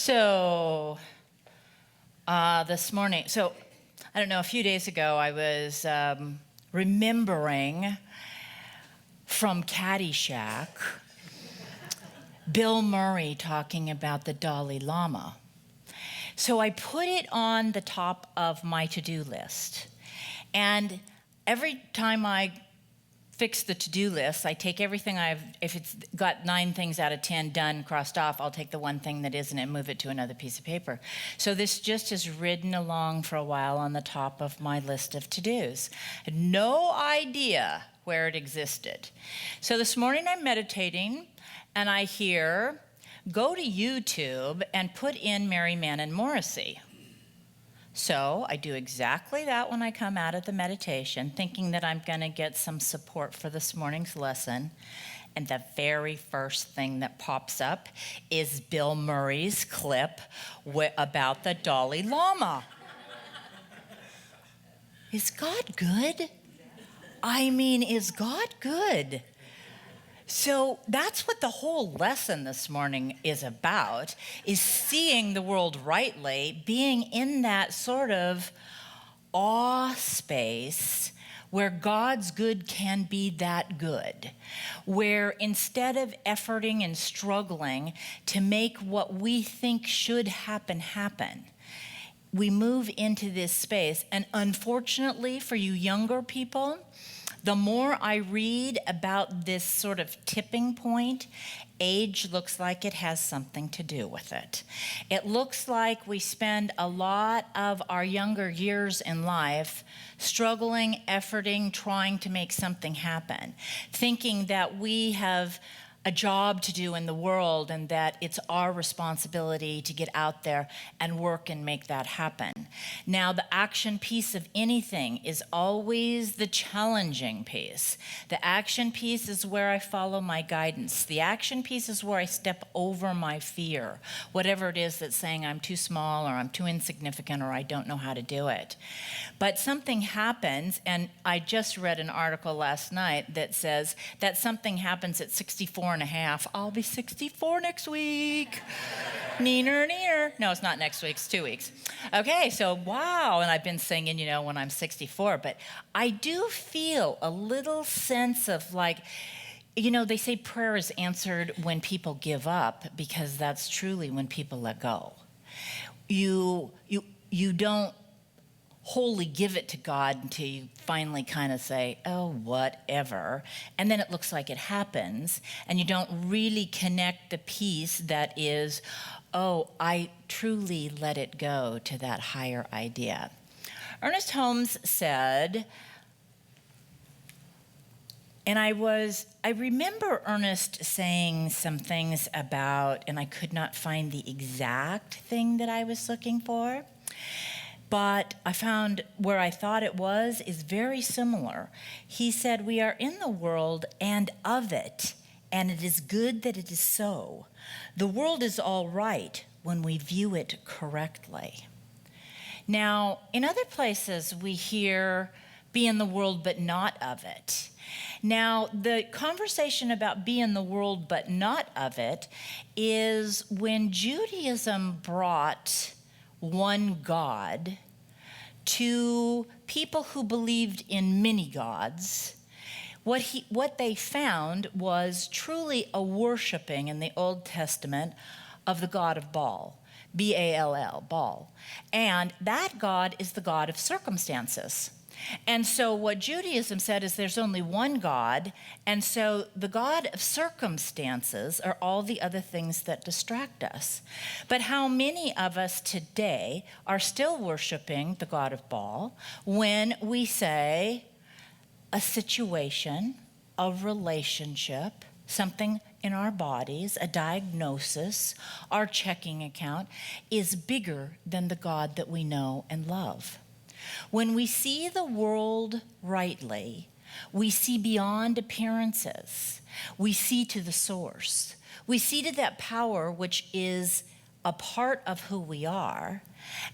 So, this morning, I don't know, a few days ago, I was remembering from Caddyshack, Bill Murray talking about the Dalai Lama. So I put it on the top of my to-do list. And every time I fix the to-do list, I take everything if it's got 9 things out of 10 done, crossed off, I'll take the one thing that isn't and move it to another piece of paper. So this just has ridden along for a while on the top of my list of to-dos. Had no idea where it existed. So this morning I'm meditating and I hear, go to YouTube and put in Mary Mann Morrissey. So I do exactly that when I come out of the meditation, thinking that I'm going to get some support for this morning's lesson. And the very first thing that pops up is Bill Murray's clip about the Dalai Lama. Is God good? I mean, is God good? So that's what the whole lesson this morning is about, is seeing the world rightly, being in that sort of awe space where God's good can be that good, where instead of efforting and struggling to make what we think should happen, we move into this space. And unfortunately for you younger people, the more I read about this sort of tipping point, age looks like it has something to do with it. It looks like we spend a lot of our younger years in life struggling, efforting, trying to make something happen, thinking that we have a job to do in the world and that it's our responsibility to get out there and work and make that happen. Now, the action piece of anything is always the challenging piece. The action piece is where I follow my guidance. The action piece is where I step over my fear, whatever it is that's saying I'm too small or I'm too insignificant or I don't know how to do it. But something happens, and I just read an article last night that says that something happens at 64 and a half. I'll be 64 next week. Neener. No, it's not next week, it's 2 weeks. Okay, so wow, and I've been singing, when I'm 64, but I do feel a little sense of like, they say prayer is answered when people give up, because that's truly when people let go. You don't wholly give it to God until you finally kind of say, oh, whatever. And then it looks like it happens, and you don't really connect the piece that is, oh, I truly let it go to that higher idea. Ernest Holmes said, and I remember Ernest saying some things about, and I could not find the exact thing that I was looking for, but I found where I thought it was is very similar. He said, we are in the world and of it, and it is good that it is so. The world is all right when we view it correctly. Now, in other places, we hear, be in the world but not of it. Now, the conversation about be in the world but not of it is when Judaism brought one God to people who believed in many gods. What they found was truly a worshiping in the Old Testament of the god of Baal, B-A-L-L, Baal. And that god is the god of circumstances. And so what Judaism said is there's only one God, and so the God of circumstances are all the other things that distract us. But how many of us today are still worshiping the God of Baal when we say a situation, a relationship, something in our bodies, a diagnosis, our checking account is bigger than the God that we know and love? When we see the world rightly, we see beyond appearances. We see to the source. We see to that power which is a part of who we are,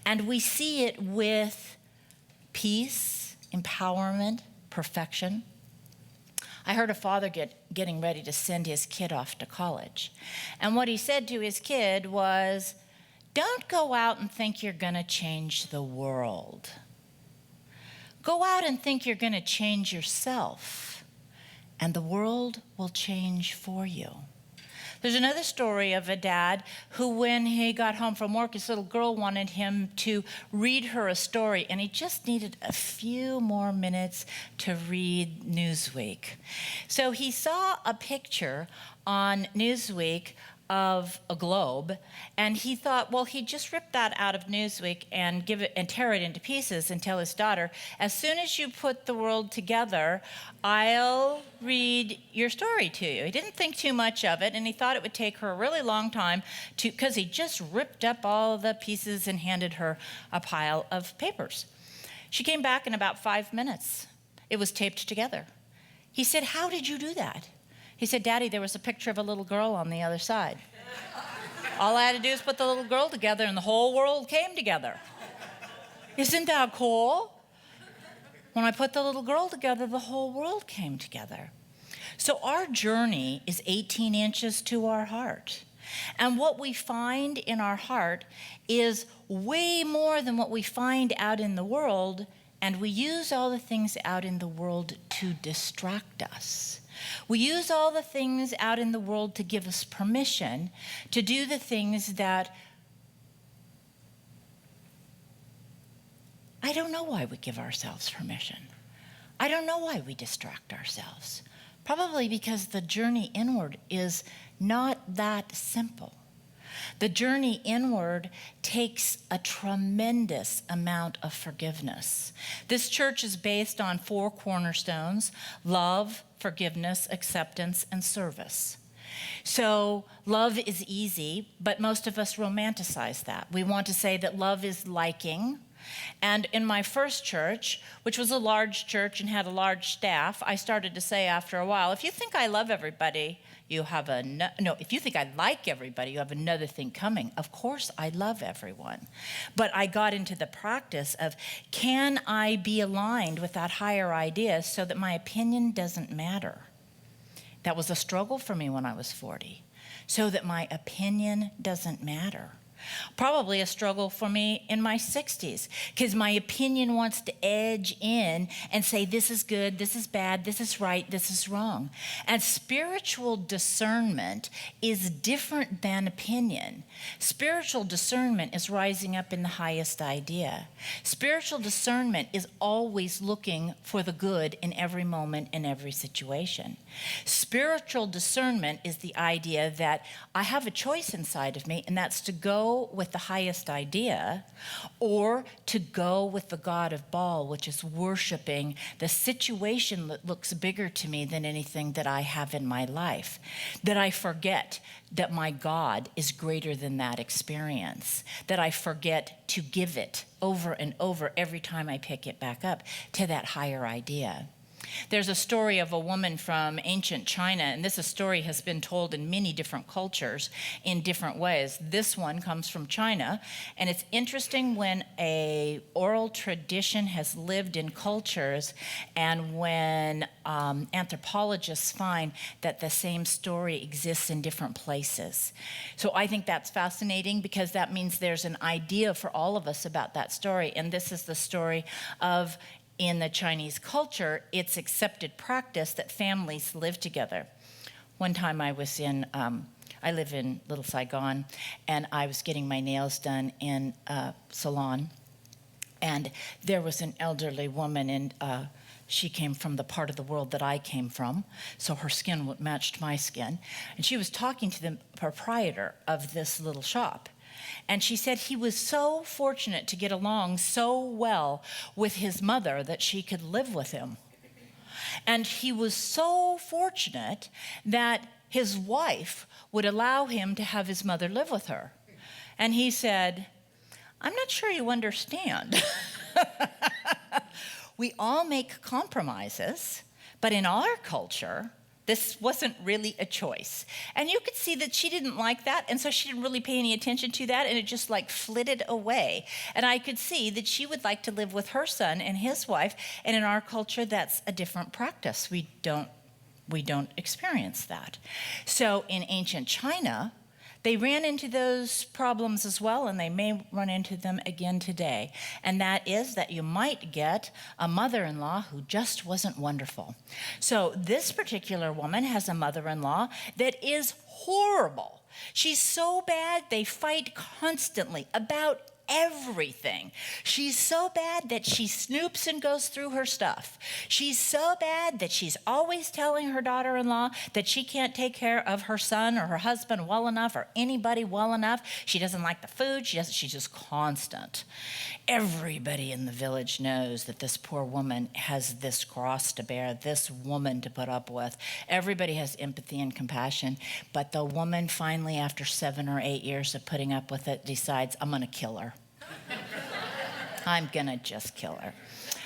and we see it with peace, empowerment, perfection. I heard a father getting ready to send his kid off to college. And what he said to his kid was, Don't go out and think you're going to change the world. Go out and think you're going to change yourself, and the world will change for you. There's another story of a dad who, when he got home from work, his little girl wanted him to read her a story, and he just needed a few more minutes to read Newsweek. So he saw a picture on Newsweek of a globe, and he thought, well, he'd just rip that out of Newsweek and give it and tear it into pieces and tell his daughter, as soon as you put the world together, I'll read your story to you. He didn't think too much of it, and he thought it would take her a really long time because he just ripped up all the pieces and handed her a pile of papers. She came back in about 5 minutes. It was taped together. He said, how did you do that? He said, Daddy, there was a picture of a little girl on the other side. All I had to do was put the little girl together and the whole world came together. Isn't that cool? When I put the little girl together, the whole world came together. So our journey is 18 inches to our heart. And what we find in our heart is way more than what we find out in the world, and we use all the things out in the world to distract us. We use all the things out in the world to give us permission to do the things that I don't know why we give ourselves permission. I don't know why we distract ourselves. Probably because the journey inward is not that simple. The journey inward takes a tremendous amount of forgiveness. This church is based on 4 cornerstones: love, forgiveness, acceptance, and service. So love is easy, but most of us romanticize that. We want to say that love is liking. And in my first church, which was a large church and had a large staff, I started to say after a while, if you think I love everybody, if you think I like everybody, you have another thing coming. Of course, I love everyone. But I got into the practice of, can I be aligned with that higher idea so that my opinion doesn't matter? That was a struggle for me when I was 40, so that my opinion doesn't matter. Probably a struggle for me in my 60s, because my opinion wants to edge in and say, this is good, this is bad, this is right, this is wrong. And spiritual discernment is different than opinion. Spiritual discernment is rising up in the highest idea. Spiritual discernment is always looking for the good in every moment, in every situation. Spiritual discernment is the idea that I have a choice inside of me, and that's to go with the highest idea or to go with the God of Baal, which is worshiping the situation that looks bigger to me than anything that I have in my life. That I forget that my God is greater than that experience. That I forget to give it over and over every time I pick it back up to that higher idea. There's a story of a woman from ancient China, and this story has been told in many different cultures in different ways. This one comes from China, and it's interesting when a oral tradition has lived in cultures and when anthropologists find that the same story exists in different places. So I think that's fascinating because that means there's an idea for all of us about that story, and this is the story of, in the Chinese culture, it's accepted practice that families live together. One time I live in Little Saigon, and I was getting my nails done in a salon, and there was an elderly woman, and she came from the part of the world that I came from, so her skin matched my skin, and she was talking to the proprietor of this little shop. And she said he was so fortunate to get along so well with his mother that she could live with him. And he was so fortunate that his wife would allow him to have his mother live with her. And he said, I'm not sure you understand. We all make compromises, but in our culture, this wasn't really a choice. And you could see that she didn't like that, and so she didn't really pay any attention to that, and it just like flitted away. And I could see that she would like to live with her son and his wife, and in our culture, that's a different practice. We don't experience that. So in ancient China, They ran into those problems as well, and they may run into them again today. And that is that you might get a mother-in-law who just wasn't wonderful. So this particular woman has a mother-in-law that is horrible. She's so bad, they fight constantly about everything. She's so bad that she snoops and goes through her stuff. She's so bad that she's always telling her daughter-in-law that she can't take care of her son or her husband well enough or anybody well enough. She doesn't like the food. She's just constant. Everybody in the village knows that this poor woman has this cross to bear, this woman to put up with. Everybody has empathy and compassion, but the woman finally, after 7 or 8 years of putting up with it, decides, I'm going to kill her. I'm gonna just kill her.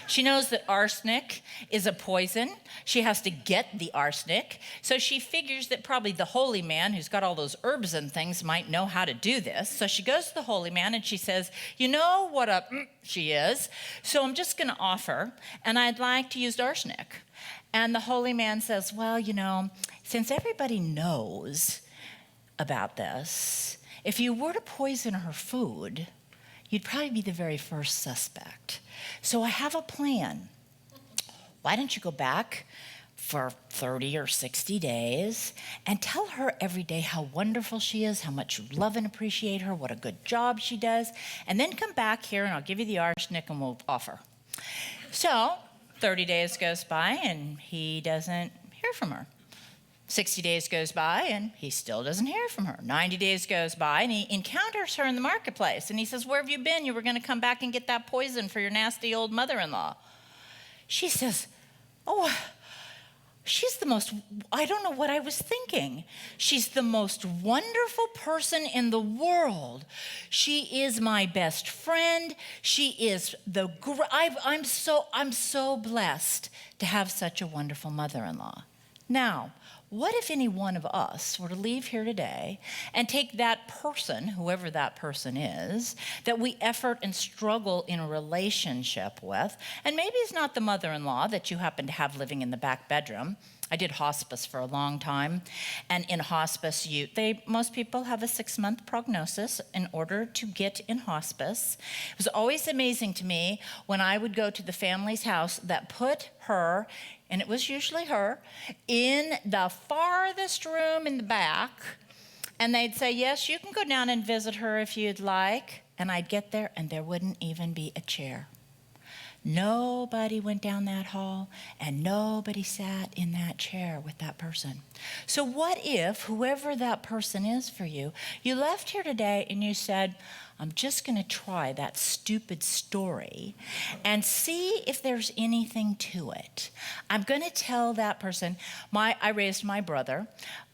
She knows that arsenic is a poison. She has to get the arsenic. So she figures that probably the holy man who's got all those herbs and things might know how to do this. So she goes to the holy man and she says, you know what she is. So I'm just gonna offer, and I'd like to use arsenic. And the holy man says, well, you know, since everybody knows about this, if you were to poison her food, you'd probably be the very first suspect. So I have a plan. Why don't you go back for 30 or 60 days and tell her every day how wonderful she is, how much you love and appreciate her, what a good job she does, and then come back here and I'll give you the arsenic and we'll offer. So 30 days goes by and he doesn't hear from her. 60 days goes by and he still doesn't hear from her. 90 days goes by and he encounters her in the marketplace and he says, where have you been? You were going to come back and get that poison for your nasty old mother-in-law. She says, oh, she's the most, I don't know what I was thinking. She's the most wonderful person in the world. She is my best friend. She is I'm so blessed to have such a wonderful mother-in-law. Now, what if any one of us were to leave here today and take that person, whoever that person is, that we effort and struggle in a relationship with, and maybe it's not the mother-in-law that you happen to have living in the back bedroom. I did hospice for a long time, and in hospice, most people have a 6-month prognosis in order to get in hospice. It was always amazing to me when I would go to the family's house that put her, and it was usually her, in the farthest room in the back, and they'd say, yes, you can go down and visit her if you'd like, and I'd get there, and there wouldn't even be a chair. Nobody went down that hall, and nobody sat in that chair with that person. So what if, whoever that person is for you, you left here today and you said, I'm just going to try that stupid story and see if there's anything to it. I'm going to tell that person, I raised my brother.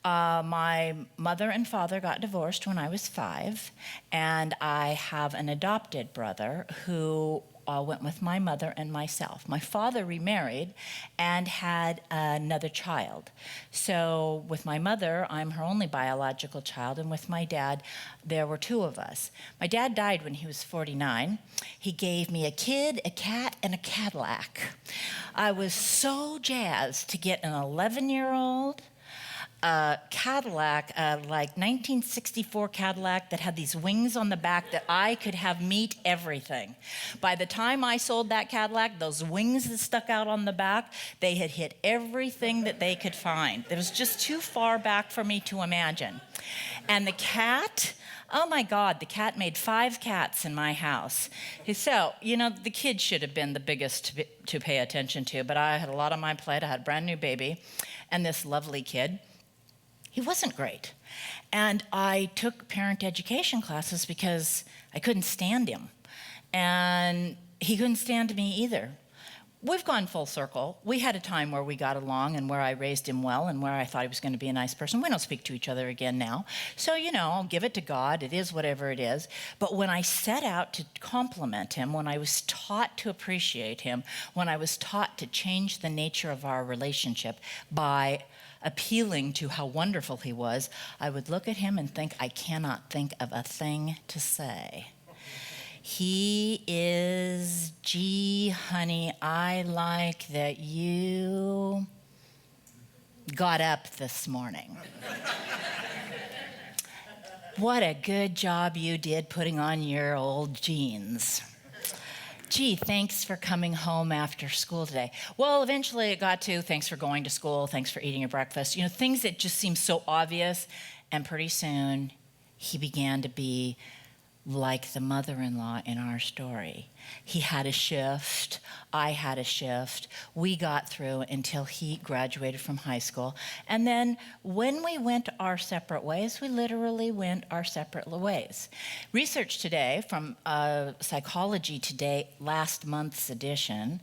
My mother and father got divorced when I was 5, and I have an adopted brother who went with my mother and myself. My father remarried and had another child. So with my mother, I'm her only biological child, and with my dad, there were 2 of us. My dad died when he was 49. He gave me a kid, a cat, and a Cadillac. I was so jazzed to get an 11-year-old Cadillac, like 1964 Cadillac that had these wings on the back that I could have meet everything. By the time I sold that Cadillac, those wings that stuck out on the back, they had hit everything that they could find. It was just too far back for me to imagine. And the cat, oh my God, the cat made 5 cats in my house. So, the kid should have been the biggest to pay attention to, but I had a lot on my plate. I had a brand new baby and this lovely kid. He wasn't great. And I took parent education classes because I couldn't stand him. And he couldn't stand me either. We've gone full circle. We had a time where we got along and where I raised him well and where I thought he was going to be a nice person. We don't speak to each other again now. So, I'll give it to God. It is whatever it is. But when I set out to compliment him, when I was taught to appreciate him, when I was taught to change the nature of our relationship by appealing to how wonderful he was, I would look at him and think, I cannot think of a thing to say. He is, gee, honey, I like that you got up this morning. What a good job you did putting on your old jeans. Gee, thanks for coming home after school today. Well, eventually it got to thanks for going to school, thanks for eating your breakfast. You know, things that just seem so obvious. And pretty soon he began to be like the mother-in-law in our story. He had a shift, I had a shift. We got through until he graduated from high school. And then when we went our separate ways, we literally went our separate ways. Research today from Psychology Today, last month's edition,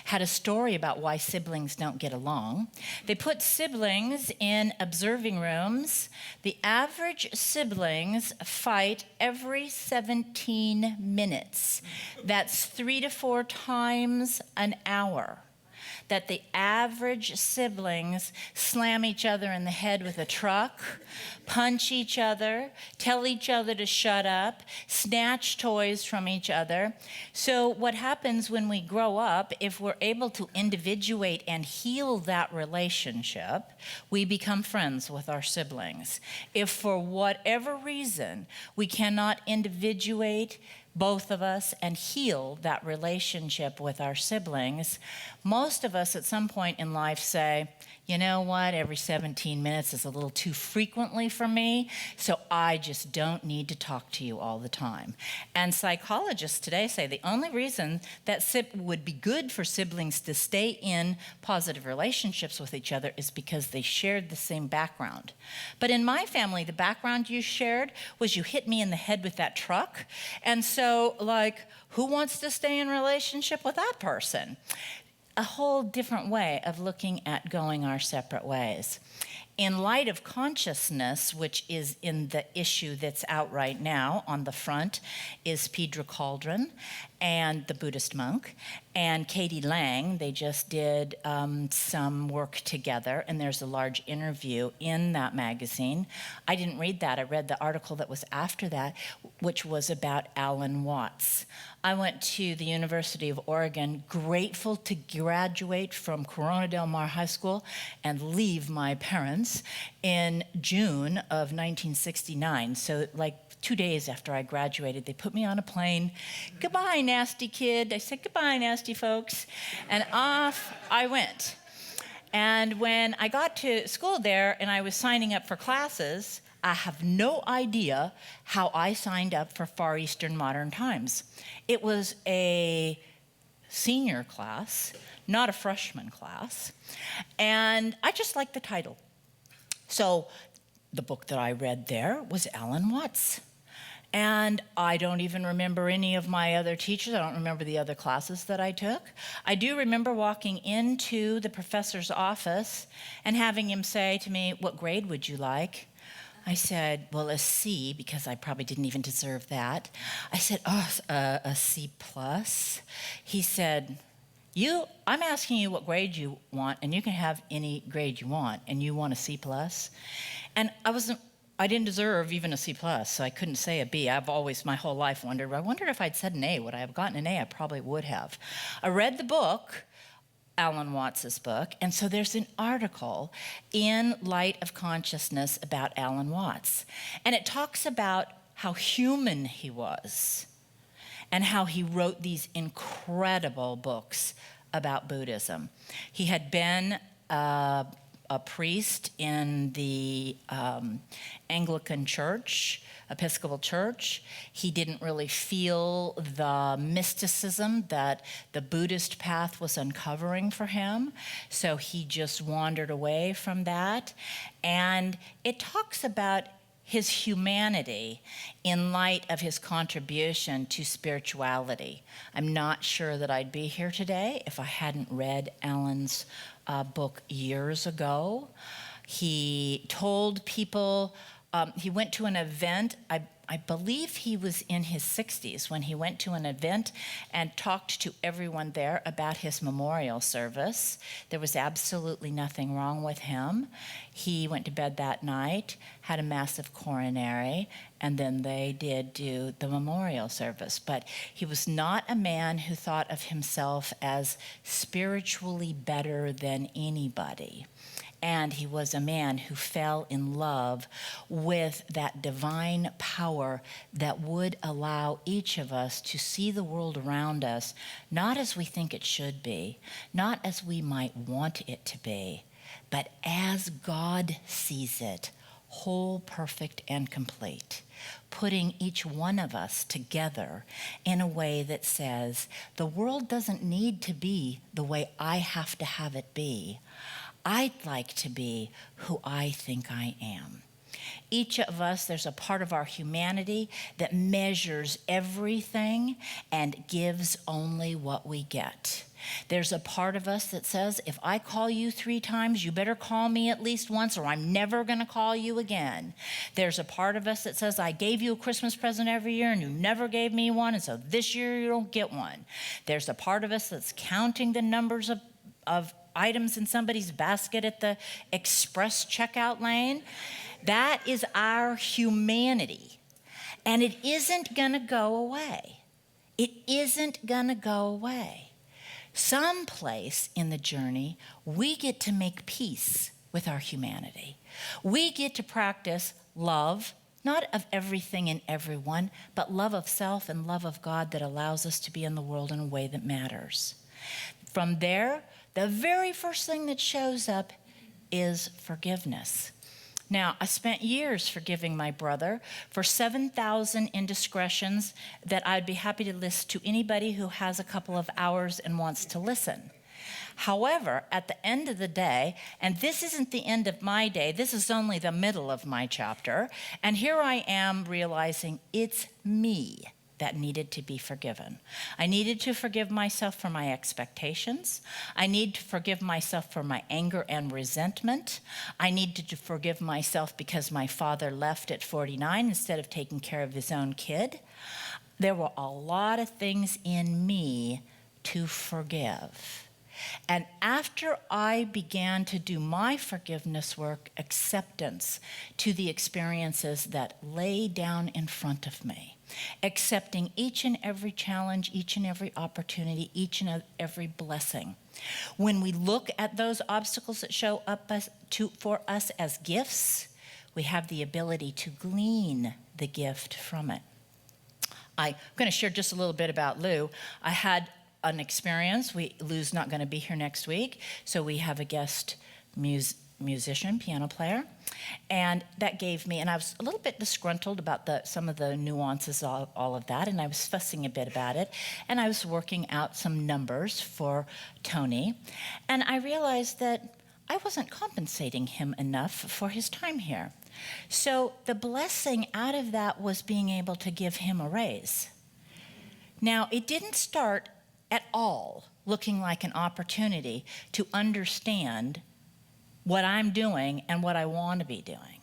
had a story about why siblings don't get along. They put siblings in observing rooms. The average siblings fight every 17 minutes. That's 3 to 4 times an hour. That the average siblings slam each other in the head with a truck, punch each other, tell each other to shut up, snatch toys from each other. So what happens when we grow up, if we're able to individuate and heal that relationship, we become friends with our siblings. If for whatever reason we cannot individuate both of us and heal that relationship with our siblings, most of us at some point in life say, you know what, every 17 minutes is a little too frequently for me, so I just don't need to talk to you all the time. And psychologists today say the only reason that would be good for siblings to stay in positive relationships with each other is because they shared the same background. But in my family, the background you shared was you hit me in the head with that truck, and so, like, who wants to stay in relationship with that person? A whole different way of looking at going our separate ways. In light of consciousness, which is in the issue that's out right now, on the front is Pedro Caldron and the Buddhist monk, and Katie Lang. They just did some work together, and there's a large interview in that magazine. I didn't read that. I read the article that was after that, which was about Alan Watts. I went to the University of Oregon, grateful to graduate from Corona Del Mar High School and leave my parents in June of 1969. So like 2 days after I graduated, they put me on a plane. Goodbye, nasty kid. I said, goodbye, nasty folks. And off I went. And when I got to school there and I was signing up for classes, I have no idea how I signed up for Far Eastern Modern Times. It was a senior class, not a freshman class. And I just liked the title. So the book that I read there was Alan Watts. And I don't even remember any of my other teachers. I don't remember the other classes that I took. I do remember walking into the professor's office and having him say to me, "What grade would you like?" I said, well, a C, because I probably didn't even deserve that. I said, a C plus. He said, I'm asking you what grade you want, and you can have any grade you want, and you want a C plus? And I didn't deserve even a C plus, so I couldn't say a B. I've always, my whole life, wondered if I'd said an A. Would I have gotten an A? I probably would have. I read the book, Alan Watts's book, and so there's an article in Light of Consciousness about Alan Watts. And it talks about how human he was and how he wrote these incredible books about Buddhism. He had been a priest in the Anglican Church, Episcopal Church. He didn't really feel the mysticism that the Buddhist path was uncovering for him, so he just wandered away from that. And it talks about his humanity in light of his contribution to spirituality. I'm not sure that I'd be here today if I hadn't read Alan's book years ago. He told people, he went to an event, I believe he was in his 60s when he went to an event and talked to everyone there about his memorial service. There was absolutely nothing wrong with him. He went to bed that night, had a massive coronary, and then they did do the memorial service. But he was not a man who thought of himself as spiritually better than anybody. And he was a man who fell in love with that divine power that would allow each of us to see the world around us, not as we think it should be, not as we might want it to be, but as God sees it, whole, perfect, and complete, putting each one of us together in a way that says, the world doesn't need to be the way I have to have it be. I'd like to be who I think I am. Each of us, there's a part of our humanity that measures everything and gives only what we get. There's a part of us that says, if I call you 3 times, you better call me at least once or I'm never going to call you again. There's a part of us that says, I gave you a Christmas present every year and you never gave me one, and so this year you don't get one. There's a part of us that's counting the numbers of items in somebody's basket at the express checkout lane. That is our humanity. And it isn't going to go away. It isn't going to go away. Someplace in the journey, we get to make peace with our humanity. We get to practice love, not of everything and everyone, but love of self and love of God that allows us to be in the world in a way that matters. From there, the very first thing that shows up is forgiveness. Now, I spent years forgiving my brother for 7,000 indiscretions that I'd be happy to list to anybody who has a couple of hours and wants to listen. However, at the end of the day, and this isn't the end of my day, this is only the middle of my chapter, and here I am realizing it's me that needed to be forgiven. I needed to forgive myself for my expectations. I need to forgive myself for my anger and resentment. I needed to forgive myself because my father left at 49 instead of taking care of his own kid. There were a lot of things in me to forgive. And after I began to do my forgiveness work, acceptance to the experiences that lay down in front of me, accepting each and every challenge, each and every opportunity, each and every blessing. When we look at those obstacles that show up for us as gifts, we have the ability to glean the gift from it. I'm going to share just a little bit about Lou. I had an experience. Lou's not going to be here next week, so we have a guest musician, piano player, and that gave me, and I was a little bit disgruntled about some of the nuances of all of that, and I was fussing a bit about it, and I was working out some numbers for Tony, and I realized that I wasn't compensating him enough for his time here. So the blessing out of that was being able to give him a raise. Now, it didn't start at all looking like an opportunity to understand what I'm doing and what I want to be doing.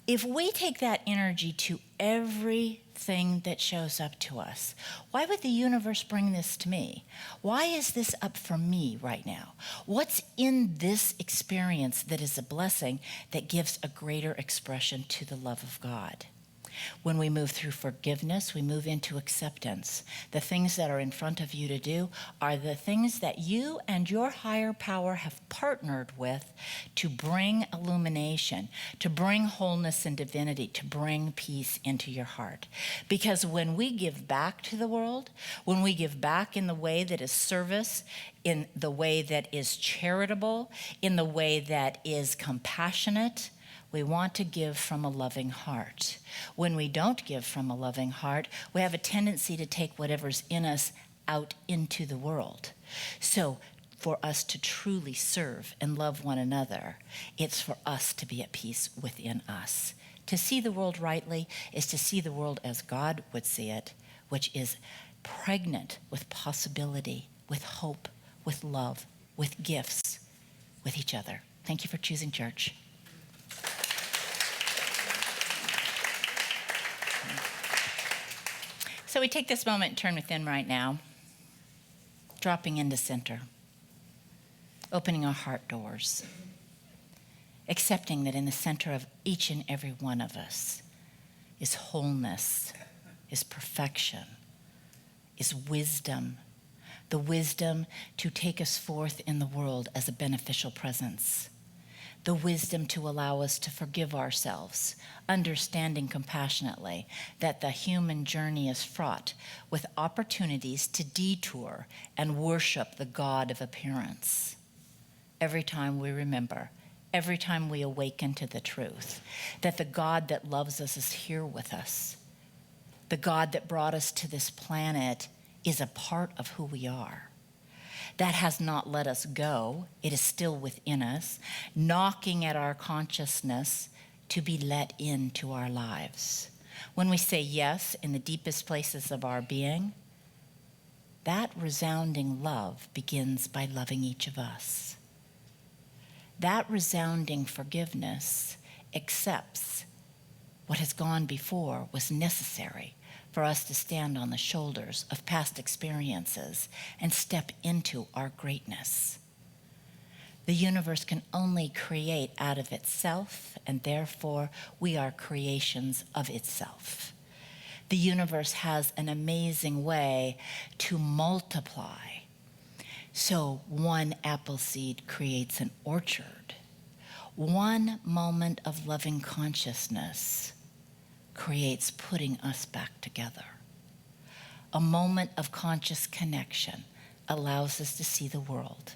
If we take that energy to everything that shows up to us, why would the universe bring this to me? Why is this up for me right now? What's in this experience that is a blessing that gives a greater expression to the love of God? When we move through forgiveness, we move into acceptance. The things that are in front of you to do are the things that you and your higher power have partnered with to bring illumination, to bring wholeness and divinity, to bring peace into your heart. Because when we give back to the world, when we give back in the way that is service, in the way that is charitable, in the way that is compassionate, we want to give from a loving heart. When we don't give from a loving heart, we have a tendency to take whatever's in us out into the world. So for us to truly serve and love one another, it's for us to be at peace within us. To see the world rightly is to see the world as God would see it, which is pregnant with possibility, with hope, with love, with gifts, with each other. Thank you for choosing church. So we take this moment and turn within right now, dropping into center, opening our heart doors, accepting that in the center of each and every one of us is wholeness, is perfection, is wisdom, the wisdom to take us forth in the world as a beneficial presence, the wisdom to allow us to forgive ourselves, understanding compassionately that the human journey is fraught with opportunities to detour and worship the God of appearance. Every time we remember, every time we awaken to the truth, that the God that loves us is here with us. The God that brought us to this planet is a part of who we are. That has not let us go. It is still within us, knocking at our consciousness to be let into our lives. When we say yes in the deepest places of our being, that resounding love begins by loving each of us. That resounding forgiveness accepts what has gone before was necessary for us to stand on the shoulders of past experiences and step into our greatness. The universe can only create out of itself, and therefore we are creations of itself. The universe has an amazing way to multiply. So one apple seed creates an orchard. One moment of loving consciousness creates putting us back together. A moment of conscious connection allows us to see the world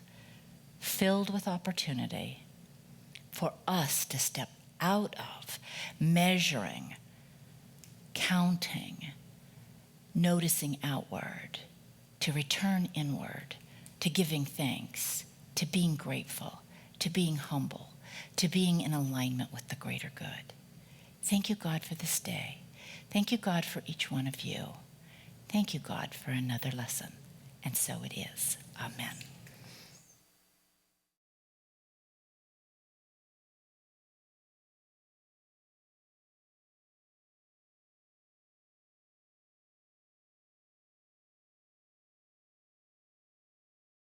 filled with opportunity for us to step out of measuring, counting, noticing outward, to return inward, to giving thanks, to being grateful, to being humble, to being in alignment with the greater good. Thank you, God, for this day. Thank you, God, for each one of you. Thank you, God, for another lesson. And so it is. Amen.